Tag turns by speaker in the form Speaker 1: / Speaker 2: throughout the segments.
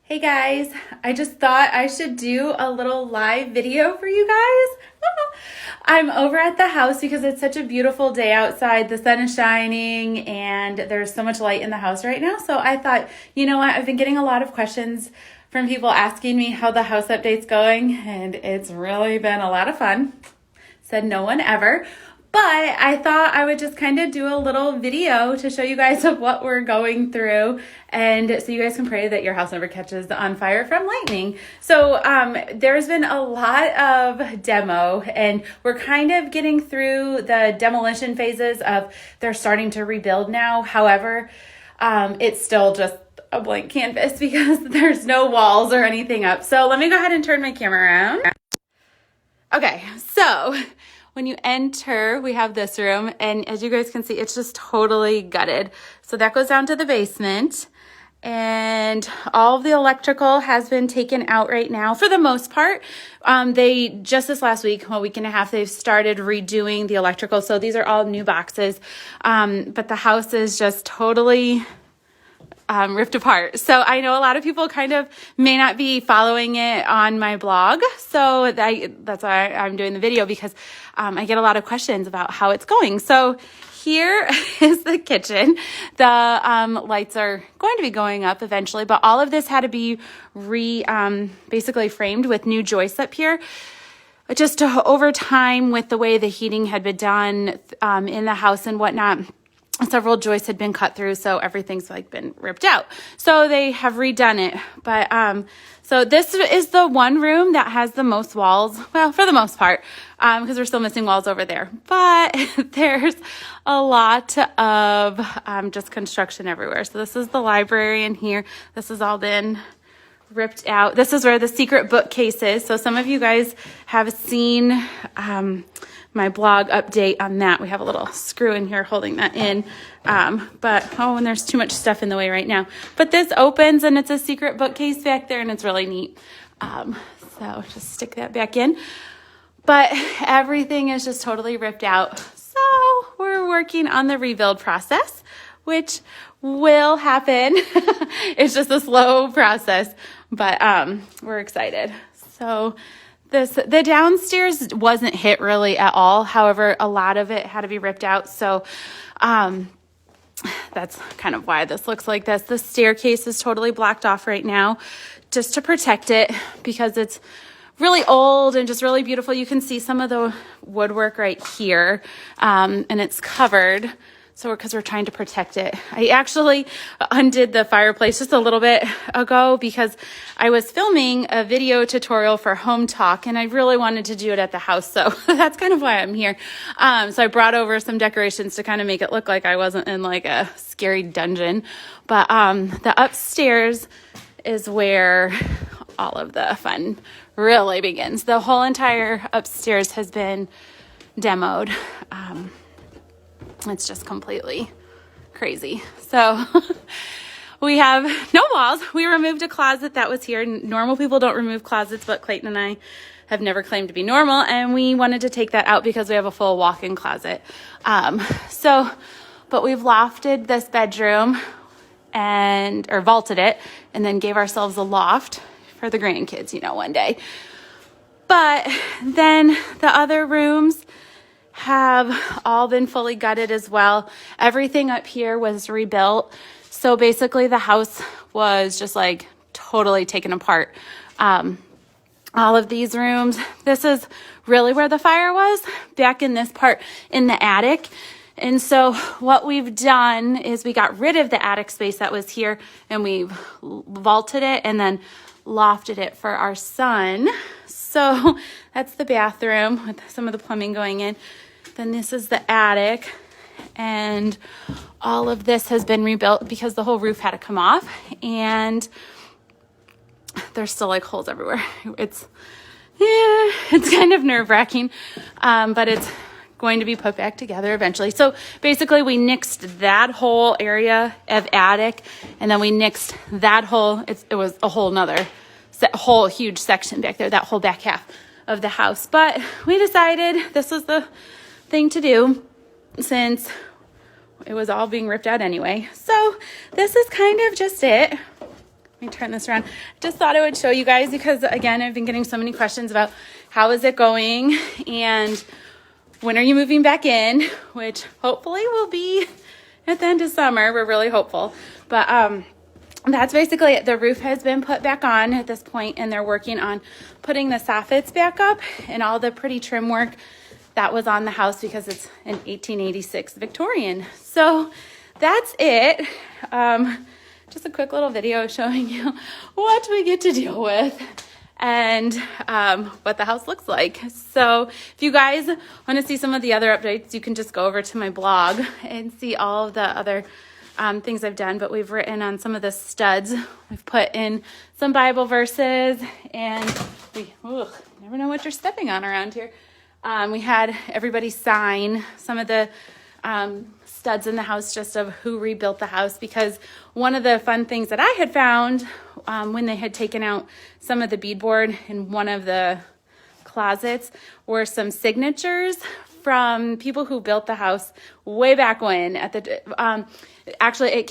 Speaker 1: Hey guys, I just thought I should do a little live video for you guys. I'm over at the house because it's such a beautiful day outside. The sun is shining and there's so much light in the house right now. So I thought, you know what? I've been getting a lot of questions from people asking me how the house update's going, and it's really been a lot of fun. Said no one ever. But I thought I would just kind of do a little video to show you guys of what we're going through, and so you guys can pray that your house never catches on fire from lightning. So there's been a lot of demo, and we're kind of getting through the demolition phases of they're starting to rebuild now. However, it's still just a blank canvas because there's no walls or anything up. So let me go ahead and turn my camera around. Okay, so when you enter, we have this room, and as you guys can see, it's just totally gutted. So that goes down to the basement, and all of the electrical has been taken out right now for the most part. They just this last week, a week and a half, they've started redoing the electrical. So these are all new boxes, but the house is just totally ripped apart. So I know a lot of people kind of may not be following it on my blog. So that's why I'm doing the video, because I get a lot of questions about how it's going. So here is the kitchen. The lights are going to be going up eventually, but all of this had to be basically framed with new joists up here. Just over time, with the way the heating had been done in the house and whatnot, several joists had been cut through, so everything's like been ripped out. So they have redone it. But so this is the one room that has the most walls, well, for the most part, because we're still missing walls over there. But there's a lot of just construction everywhere. So this is the library in here. This has all been ripped out. This is where the secret bookcase is. So some of you guys have seen my blog update on that. We have a little screw in here holding that in. And there's too much stuff in the way right now. But this opens, and it's a secret bookcase back there, and it's really neat. So just stick that back in. But everything is just totally ripped out. So we're working on the rebuild process, which will happen. It's just a slow process, but we're excited. So the downstairs wasn't hit really at all. However, a lot of it had to be ripped out. So that's kind of why this looks like this. The staircase is totally blocked off right now just to protect it, because it's really old and just really beautiful. You can see some of the woodwork right here, and it's covered. So because we're trying to protect it. I actually undid the fireplace just a little bit ago because I was filming a video tutorial for Hometalk, and I really wanted to do it at the house. So that's kind of why I'm here. So I brought over some decorations to kind of make it look like I wasn't in like a scary dungeon. But the upstairs is where all of the fun really begins. The whole entire upstairs has been demoed. It's just completely crazy. So we have no walls. We removed a closet that was here. Normal people don't remove closets, but Clayton and I have never claimed to be normal, and we wanted to take that out because we have a full walk-in closet. But we've lofted this bedroom or vaulted it, and then gave ourselves a loft for the grandkids, one day. But then the other rooms have all been fully gutted as well. Everything up here was rebuilt. So basically the house was just like totally taken apart. All of these rooms, this is really where the fire was, back in this part in the attic. And so what we've done is we got rid of the attic space that was here, and we've vaulted it and then lofted it for our son. So that's the bathroom with some of the plumbing going in. Then this is the attic, and all of this has been rebuilt because the whole roof had to come off, and there's still like holes everywhere. It's kind of nerve-wracking, but it's going to be put back together eventually. So basically we nixed that whole area of attic, and then we nixed that whole, it was a whole whole huge section back there, that whole back half of the house. But we decided this was the thing to do since it was all being ripped out anyway. So this is kind of just it. Let me turn this around. Just thought I would show you guys because, again, I've been getting so many questions about how is it going and when are you moving back in, which hopefully will be at the end of summer. We're really hopeful. But that's basically it. The roof has been put back on at this point, and they're working on putting the soffits back up and all the pretty trim work that was on the house because it's an 1886 Victorian. So that's it. Just a quick little video showing you what we get to deal with and what the house looks like. So if you guys want to see some of the other updates, you can just go over to my blog and see all of the other things I've done. But we've written on some of the studs. We've put in some Bible verses, and we never know what you're stepping on around here. We had everybody sign some of the studs in the house just of who rebuilt the house, because one of the fun things that I had found when they had taken out some of the beadboard in one of the closets were some signatures from people who built the house way back when. Actually,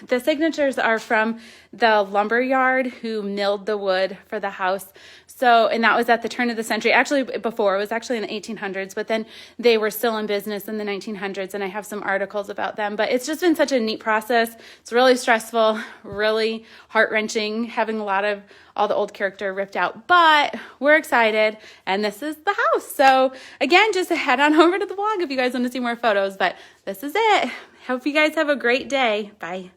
Speaker 1: the signatures are from the lumber yard who milled the wood for the house. So, and that was at the turn of the century. Actually, before, it was actually in the 1800s, but then they were still in business in the 1900s, and I have some articles about them. But it's just been such a neat process. It's really stressful, really heart-wrenching, having all the old character ripped out. But we're excited, and this is the house. So, again, just head on over to the blog if you guys want to see more photos. But this is it. Hope you guys have a great day. Bye.